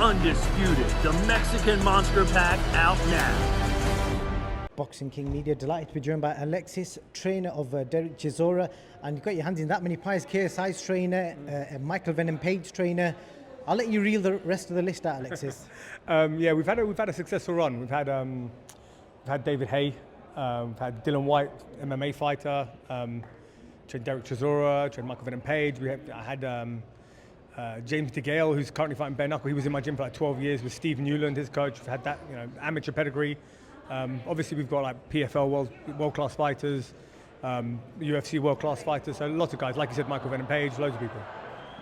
Undisputed, the Mexican Monster Pack out now. Boxing King Media, delighted to be joined by Alexis, trainer of Derek Chisora, and you've got your hands in that many pies. KSI's trainer, Michael Venom Page trainer. I'll let you reel the rest of the list out, Alexis. Yeah, we've had a successful run. We've had David Hay, we've had Dylan White, MMA fighter, trained Derek Chisora, trained Michael Venom Page. I had James DeGale, who's currently fighting bare knuckle. He was in my gym for like 12 years with Steve Newland, his coach. We've had that, amateur pedigree. Obviously, we've got like PFL world-class fighters, UFC world-class fighters. So lots of guys, like you said, Michael Venom Page, loads of people.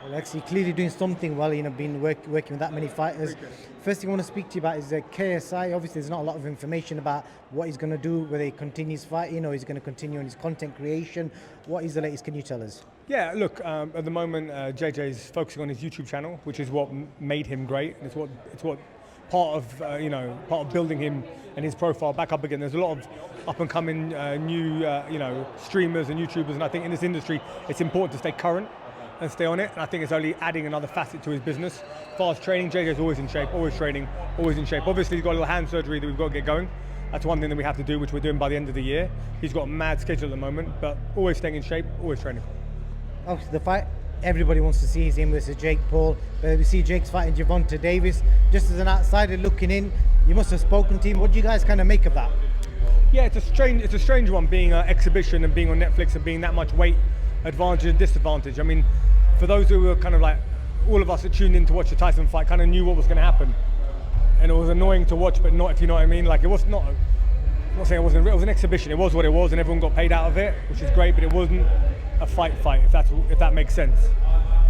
Well, actually, clearly doing something well. Been working with that many fighters. First thing I want to speak to you about is KSI. Obviously, there's not a lot of information about what he's going to do, whether he continues fighting or he's going to continue on his content creation. What is the latest? Can you tell us? Yeah, look, at the moment, JJ's focusing on his YouTube channel, which is what made him great. And it's what part of building him and his profile back up again. There's a lot of up and coming new streamers and YouTubers, and I think in this industry it's important to stay current and stay on it. And I think it's only adding another facet to his business. As far as training, JJ's always in shape, always training, always in shape. Obviously, he's got a little hand surgery that we've got to get going. That's one thing that we have to do, which we're doing by the end of the year. He's got a mad schedule at the moment, but always staying in shape, always training. Obviously, the fight everybody wants to see is him versus Jake Paul. We see Jake's fighting Gervonta Davis. Just as an outsider looking in, you must have spoken to him. What do you guys kind of make of that? Yeah, it's a strange one, being an exhibition and being on Netflix and being that much weight advantage and disadvantage. I mean, for those who were kind of like, all of us that tuned in to watch the Tyson fight kind of knew what was going to happen. And it was annoying to watch, but not, if you know what I mean. Like, it was not, I'm not saying it was an exhibition. It was what it was, and everyone got paid out of it, which is great, but it wasn't a fight, if that makes sense.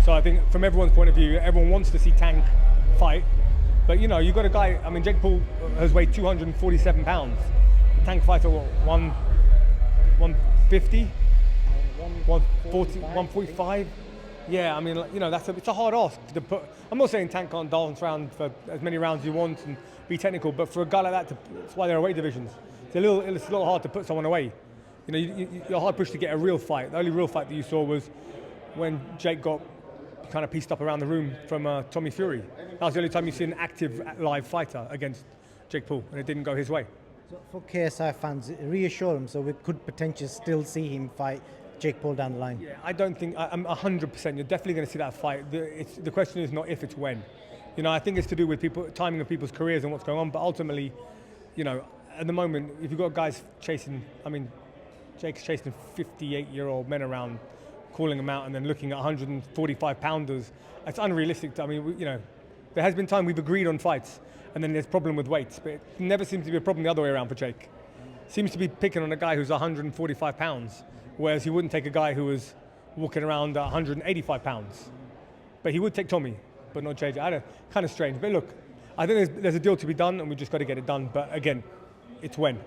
So I think from everyone's point of view, everyone wants to see Tank fight, but you got a guy, I mean, Jake Paul has weighed 247 pounds. Tank fights at what, 150? 140, 145? Yeah, I mean, it's a hard ask to put. I'm not saying Tank can't dance around for as many rounds as you want and be technical, but for a guy like that, that's why there are weight divisions. It's a little hard to put someone away. You're hard pushed to get a real fight. The only real fight that you saw was when Jake got kind of pieced up around the room from Tommy Fury. That was the only time you see an active live fighter against Jake Paul, and it didn't go his way. So for KSI fans, reassure them, so we could potentially still see him fight Jake Paul down the line. Yeah, I don't think, I'm 100%, you're definitely going to see that fight. The question is not if, it's when. I think it's to do with timing of people's careers and what's going on, but ultimately, at the moment, if you've got guys chasing, Jake's chasing 58-year-old men around, calling them out and then looking at 145 pounders. It's unrealistic. There has been time we've agreed on fights and then there's a problem with weights, but it never seems to be a problem the other way around for Jake. Seems to be picking on a guy who's 145 pounds, whereas he wouldn't take a guy who was walking around 185 pounds. But he would take Tommy, but not JJ. I don't know, kind of strange. But look, I think there's a deal to be done and we just got to get it done. But again, it's when.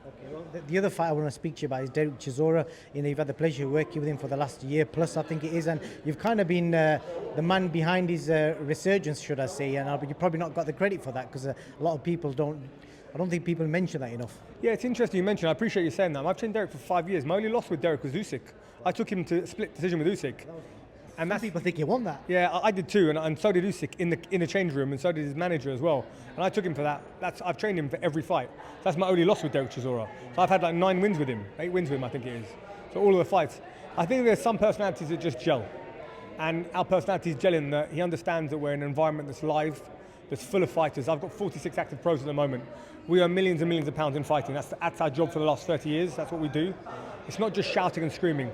Okay, well, the other fight I want to speak to you about is Derek Chisora. You've had the pleasure of working with him for the last year plus, I think it is, and you've kind of been the man behind his resurgence, should I say, and you've probably not got the credit for that because a lot of people I don't think people mention that enough. Yeah, it's interesting you mentioned. I appreciate you saying that. I've trained Derek for 5 years. My only loss with Derek was USYK. I took him to a split decision with USYK. And that's people think you won that. Yeah, I did too, and so did Usyk in the change room, and so did his manager as well. And I took him for that. I've trained him for every fight. That's my only loss with Derek Chisora. So I've had like 9 wins with him, 8 wins with him, I think it is. So all of the fights. I think there's some personalities that just gel, and our personalities gel in that he understands that we're in an environment that's live, that's full of fighters. I've got 46 active pros at the moment. We earn millions and millions of pounds in fighting. That's our job for the last 30 years. That's what we do. It's not just shouting and screaming.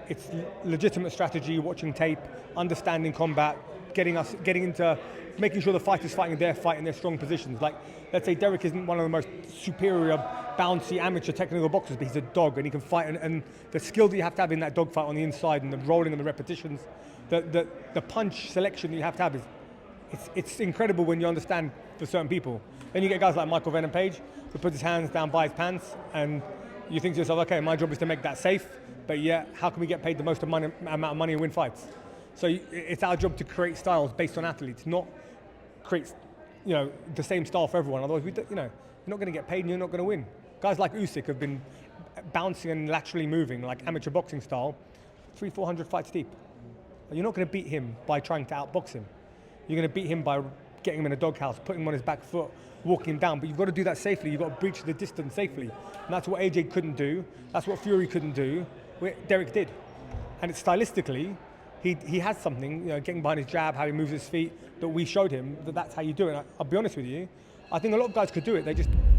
It's legitimate strategy, watching tape, understanding combat, getting into making sure the fighters fighting their strong positions. Like, let's say Derek isn't one of the most superior, bouncy, amateur technical boxers, but he's a dog and he can fight. And the skill that you have to have in that dog fight on the inside and the rolling and the repetitions, the punch selection that you have to have it's incredible when you understand for certain people. Then you get guys like Michael Venom Page who puts his hands down by his pants, and you think to yourself, okay, my job is to make that safe, but yeah, how can we get paid the most amount of money and win fights? So it's our job to create styles based on athletes, not create the same style for everyone. Otherwise, you're not going to get paid and you're not going to win. Guys like Usyk have been bouncing and laterally moving like amateur boxing style, 300-400 fights deep. You're not going to beat him by trying to outbox him. You're going to beat him by getting him in a doghouse, putting him on his back foot, walking him down. But you've got to do that safely. You've got to breach the distance safely. And that's what AJ couldn't do. That's what Fury couldn't do. Derek did. And it's stylistically, he has something, you know, getting behind his jab, how he moves his feet, that we showed him that's how you do it. I'll be honest with you, I think a lot of guys could do it.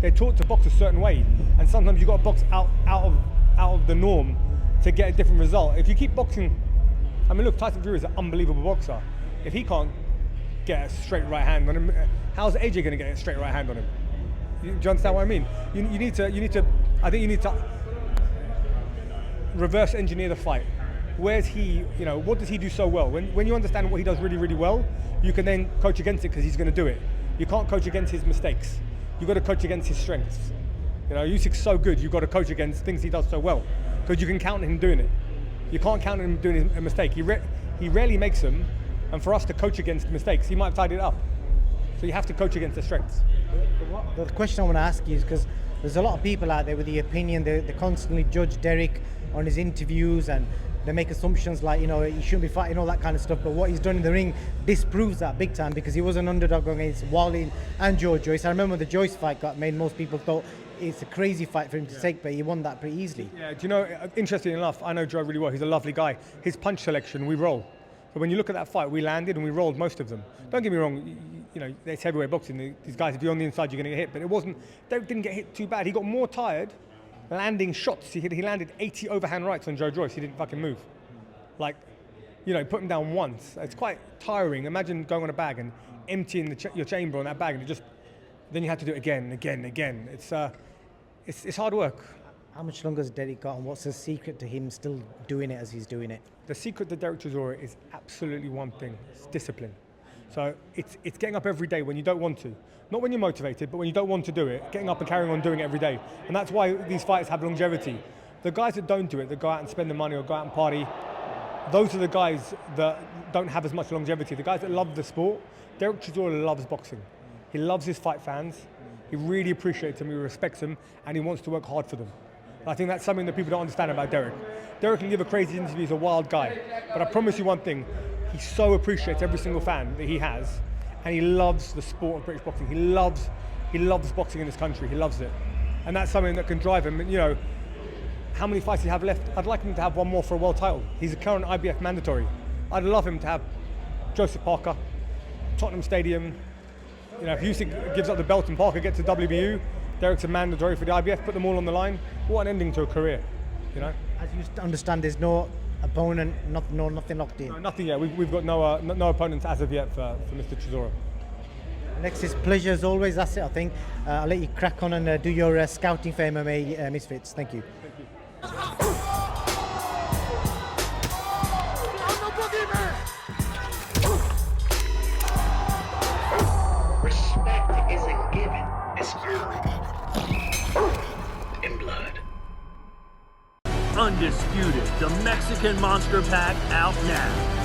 They're taught to box a certain way, and sometimes you've got to box out of the norm to get a different result. If you keep boxing, I mean, look, Tyson Fury is an unbelievable boxer. If he can't get a straight right hand on him, how's AJ going to get a straight right hand on him? Do you understand what I mean? I think you need to reverse engineer the fight. Where's he, you know, what does he do so well? When you understand what he does really, really well, you can then coach against it because he's going to do it. You can't coach against his mistakes. You've got to coach against his strengths. You know, USYK's so good, you've got to coach against things he does so well because you can count him doing it. You can't count him doing a mistake. He rarely makes them, and for us to coach against mistakes, he might have tied it up. So you have to coach against the strengths. The question I want to ask you is, because there's a lot of people out there with the opinion, they constantly judge Derek on his interviews, and they make assumptions like, you know, he shouldn't be fighting, all that kind of stuff. But what he's done in the ring disproves that big time, because he was an underdog against Wally and Joe Joyce. I remember the Joyce fight got made, most people thought it's a crazy fight for him to take, but he won that pretty easily. Yeah, do you know, interestingly enough, I know Joe really well. He's a lovely guy. His punch selection, we roll. So when you look at that fight, we landed and we rolled most of them. Don't get me wrong, you know, it's heavyweight boxing. These guys, if you're on the inside, you're going to get hit. But it wasn't, Derek didn't get hit too bad. He got more tired landing shots. He landed 80 overhand rights on Joe Joyce. He didn't fucking move. Like, you know, put him down once. It's quite tiring. Imagine going on a bag and emptying your chamber on that bag, and then you have to do it again and again and again. It's hard work. How much longer has Derek got, and what's the secret to him still doing it as he's doing it? The secret to Derek Chisora is absolutely one thing: it's discipline. So it's getting up every day when you don't want to. Not when you're motivated, but when you don't want to do it, getting up and carrying on doing it every day. And that's why these fights have longevity. The guys that don't do it, that go out and spend the money or go out and party, those are the guys that don't have as much longevity. The guys that love the sport, Derek Chisora loves boxing. He loves his fight fans. He really appreciates them, he respects them, and he wants to work hard for them. And I think that's something that people don't understand about Derek. Derek can give a crazy interview, he's a wild guy. But I promise you one thing, he so appreciates every single fan that he has, and he loves the sport of British boxing. He loves boxing in this country, he loves it. And that's something that can drive him. And, you know, how many fights does he have left? I'd like him to have one more for a world title. He's a current IBF mandatory. I'd love him to have Joseph Parker, Tottenham Stadium. You know, if USYK gives up the belt and Parker gets to WBU, Derek's a mandatory for the IBF, put them all on the line. What an ending to a career, you know? As you understand, there's no opponent, nothing locked in. No, nothing yet. We've got no opponents as of yet for Mr. Chisora. Alexis, pleasure as always. That's it, I think. I'll let you crack on and do your scouting for MMA Misfits. Thank you. Respect isn't given, it's earned. In blood. Undisputed, the Mexican Monster Pack out now.